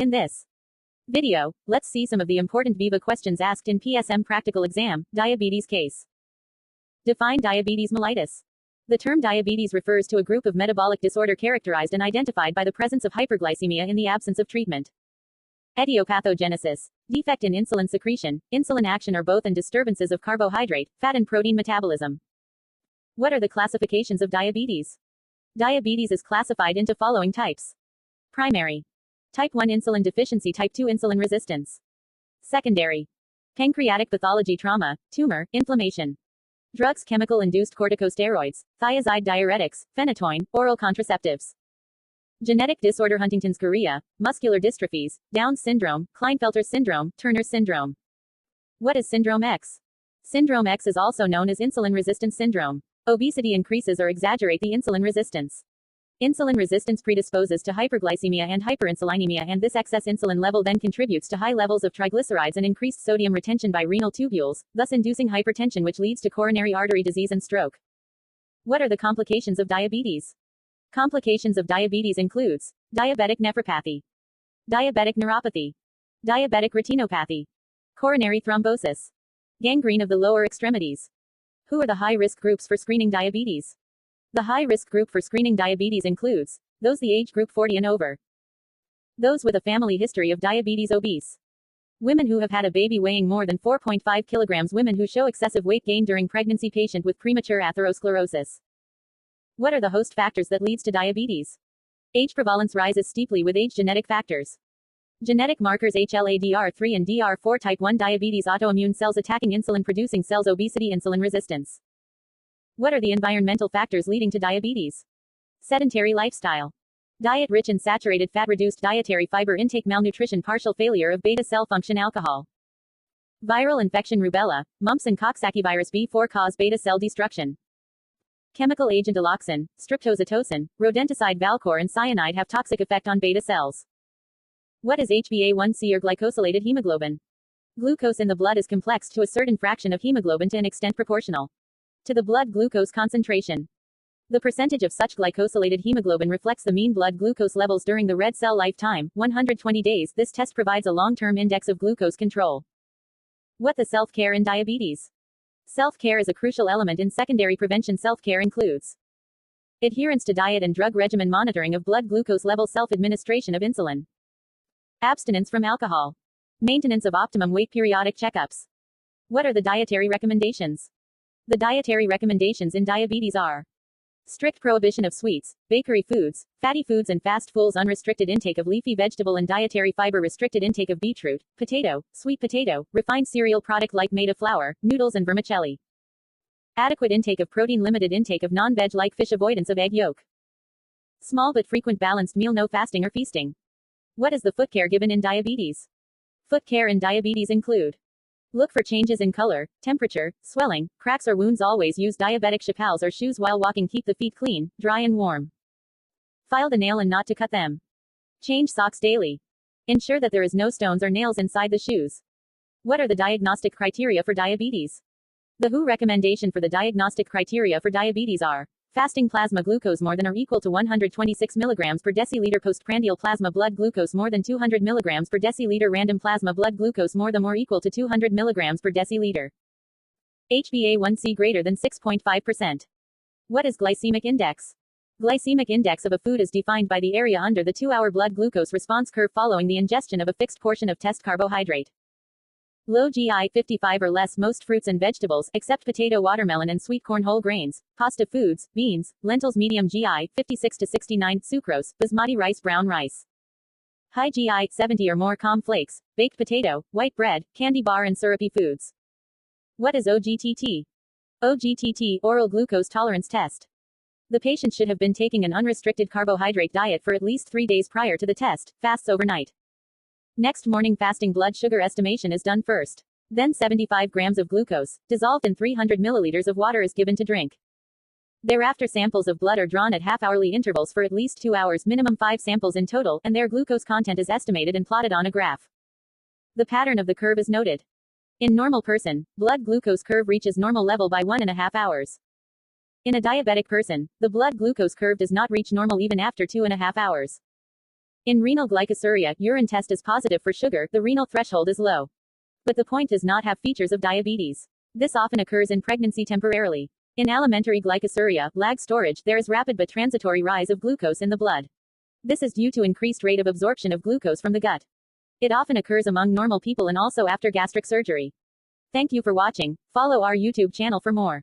In this video, let's see some of the important VIVA questions asked in PSM practical exam, diabetes case. Define diabetes mellitus. The term diabetes refers to a group of metabolic disorder characterized and identified by the presence of hyperglycemia in the absence of treatment. Etiopathogenesis. Defect in insulin secretion, insulin action or both, and disturbances of carbohydrate, fat and protein metabolism. What are the classifications of diabetes? Diabetes is classified into following types. Primary. Type 1 insulin deficiency, type 2 insulin resistance. Secondary. Pancreatic pathology, trauma, tumor, inflammation. Drugs, chemical-induced corticosteroids, thiazide diuretics, phenytoin, oral contraceptives. Genetic disorder, Huntington's chorea, muscular dystrophies, Down syndrome, Klinefelter syndrome, Turner syndrome. What is Syndrome X? Syndrome X is also known as insulin resistance syndrome. Obesity increases or exaggerates the insulin resistance. Insulin resistance predisposes to hyperglycemia and hyperinsulinemia, and this excess insulin level then contributes to high levels of triglycerides and increased sodium retention by renal tubules, thus inducing hypertension, which leads to coronary artery disease and stroke. What are the complications of diabetes? Complications of diabetes includes diabetic nephropathy, diabetic neuropathy, diabetic retinopathy, coronary thrombosis, gangrene of the lower extremities. Who are the high-risk groups for screening diabetes? The high-risk group for screening diabetes includes those the age group 40 and over, those with a family history of diabetes, obese, women who have had a baby weighing more than 4.5 kilograms, women who show excessive weight gain during pregnancy, patient with premature atherosclerosis. What are the host factors that leads to diabetes? Age prevalence rises steeply with age. Genetic factors. Genetic markers HLA-DR3 and DR4, type 1 diabetes, autoimmune cells attacking insulin-producing cells, obesity, insulin resistance. What are the environmental factors leading to diabetes? Sedentary lifestyle, diet rich in saturated fat, reduced dietary fiber intake, malnutrition, partial failure of beta cell function, alcohol. Viral infection, rubella, mumps and Coxsackie virus B4 cause beta cell destruction. Chemical agent alloxin, streptozotocin, rodenticide, Valcor and cyanide have toxic effect on beta cells. What is HbA1c or glycosylated hemoglobin? Glucose in the blood is complex to a certain fraction of hemoglobin to an extent proportional to the blood glucose concentration. The percentage of such glycosylated hemoglobin reflects the mean blood glucose levels during the red cell lifetime, 120 days. This test provides a long-term index of glucose control. What the self-care in diabetes? Self-care is a crucial element in secondary prevention. Self-care includes adherence to diet and drug regimen, monitoring of blood glucose levels, self-administration of insulin, abstinence from alcohol, maintenance of optimum weight, periodic checkups. What are the dietary recommendations? The dietary recommendations in diabetes are strict prohibition of sweets, bakery foods, fatty foods and fast foods, unrestricted intake of leafy vegetable and dietary fiber, restricted intake of beetroot, potato, sweet potato, refined cereal product like maida flour, noodles and vermicelli. Adequate intake of protein, limited intake of non-veg like fish, avoidance of egg yolk. Small but frequent balanced meal, no fasting or feasting. What is the foot care given in diabetes? Foot care in diabetes include look for changes in color, temperature, swelling, cracks or wounds. Always use diabetic chapels or shoes while walking. Keep the feet clean, dry and warm. File the nail and not to cut them. Change socks daily. Ensure that there is no stones or nails inside the shoes. What are the diagnostic criteria for diabetes? The WHO recommendation for the diagnostic criteria for diabetes are fasting plasma glucose more than or equal to 126 mg per deciliter, postprandial plasma blood glucose more than 200 mg per deciliter, random plasma blood glucose more than or equal to 200 mg per deciliter. HbA1c greater than 6.5%. What is glycemic index? Glycemic index of a food is defined by the area under the 2-hour blood glucose response curve following the ingestion of a fixed portion of test carbohydrate. Low GI 55 or less. Most fruits and vegetables, except potato, watermelon and sweet corn, whole grains, pasta foods, beans, lentils. Medium GI 56 to 69, sucrose, basmati rice, brown rice. High GI 70 or more. Cornflakes, baked potato, white bread, candy bar and syrupy foods. What is OGTT? OGTT, oral glucose tolerance test. The patient should have been taking an unrestricted carbohydrate diet for at least 3 days prior to the test, fasts overnight. Next morning fasting blood sugar estimation is done first. Then 75 grams of glucose, dissolved in 300 milliliters of water, is given to drink. Thereafter samples of blood are drawn at half-hourly intervals for at least 2 hours, minimum 5 samples in total, and their glucose content is estimated and plotted on a graph. The pattern of the curve is noted. In normal person, blood glucose curve reaches normal level by 1.5 hours. In a diabetic person, the blood glucose curve does not reach normal even after 2.5 hours. In renal glycosuria, urine test is positive for sugar, the renal threshold is low. But the point does not have features of diabetes. This often occurs in pregnancy temporarily. In alimentary glycosuria, lag storage, there is rapid but transitory rise of glucose in the blood. This is due to increased rate of absorption of glucose from the gut. It often occurs among normal people and also after gastric surgery. Thank you for watching. Follow our YouTube channel for more.